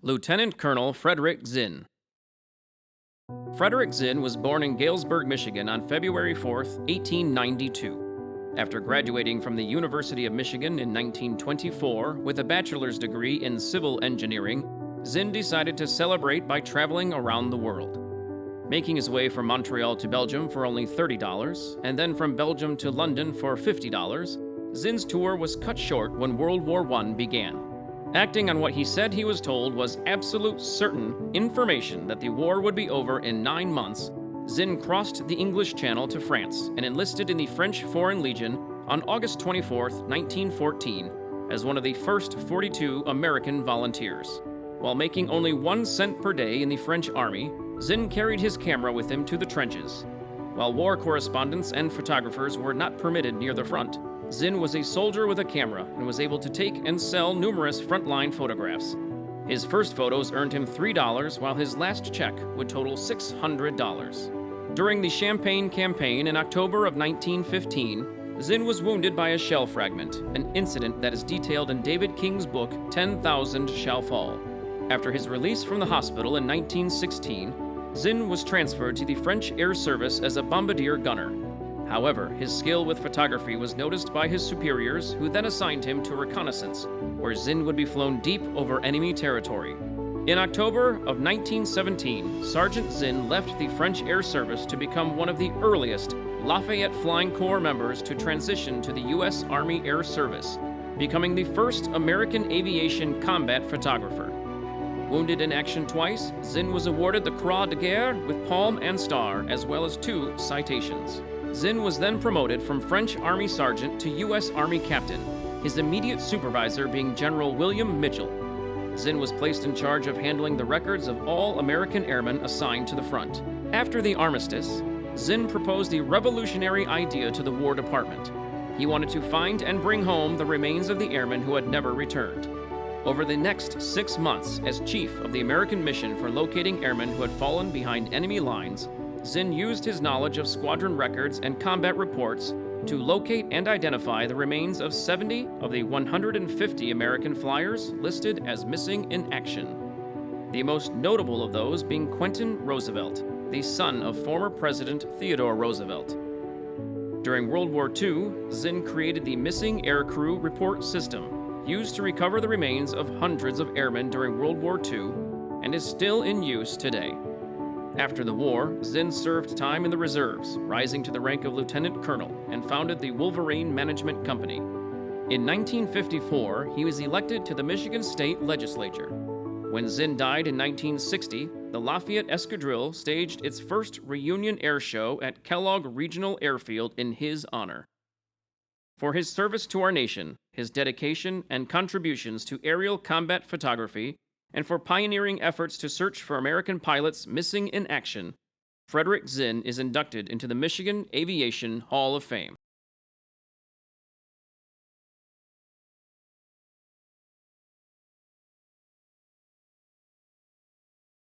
Lieutenant Colonel Frederick Zinn. Frederick Zinn was born in Galesburg, Michigan on February 4, 1892. After graduating from the University of Michigan in 1924 with a bachelor's degree in civil engineering, Zinn decided to celebrate by traveling around the world. Making his way from Montreal to Belgium for only $30, and then from Belgium to London for $50, Zinn's tour was cut short when World War I began. Acting on what he said he was told was absolute certain information that the war would be over in 9 months, Zinn crossed the English Channel to France and enlisted in the French Foreign Legion on August 24, 1914, as one of the first 42 American volunteers. While making only 1 cent per day in the French army, Zinn carried his camera with him to the trenches. While war correspondents and photographers were not permitted near the front, Zinn was a soldier with a camera and was able to take and sell numerous frontline photographs. His first photos earned him $3, while his last check would total $600. During the Champagne campaign in October of 1915, Zinn was wounded by a shell fragment, an incident that is detailed in David King's book 10,000 Shall Fall. After his release from the hospital in 1916, Zinn was transferred to the French Air Service as a bombardier gunner. However, his skill with photography was noticed by his superiors, who then assigned him to reconnaissance, where Zinn would be flown deep over enemy territory. In October of 1917, Sergeant Zinn left the French Air Service to become one of the earliest Lafayette Flying Corps members to transition to the U.S. Army Air Service, becoming the first American aviation combat photographer. Wounded in action twice, Zinn was awarded the Croix de Guerre with Palm and Star, as well as 2 citations. Zinn was then promoted from French Army Sergeant to U.S. Army Captain, his immediate supervisor being General William Mitchell. Zinn was placed in charge of handling the records of all American airmen assigned to the front. After the armistice, Zinn proposed the revolutionary idea to the War Department. He wanted to find and bring home the remains of the airmen who had never returned. Over the next 6 months, as chief of the American mission for locating airmen who had fallen behind enemy lines, Zinn used his knowledge of squadron records and combat reports to locate and identify the remains of 70 of the 150 American flyers listed as missing in action. The most notable of those being Quentin Roosevelt, the son of former President Theodore Roosevelt. During World War II, Zinn created the Missing Aircrew Report System, used to recover the remains of hundreds of airmen during World War II, and is still in use today. After the war, Zinn served time in the reserves, rising to the rank of lieutenant colonel, and founded the Wolverine Management Company. In 1954, he was elected to the Michigan State Legislature. When Zinn died in 1960, the Lafayette Escadrille staged its first reunion air show at Kellogg Regional Airfield in his honor. For his service to our nation, his dedication and contributions to aerial combat photography, and for pioneering efforts to search for American pilots missing in action, Frederick Zinn is inducted into the Michigan Aviation Hall of Fame.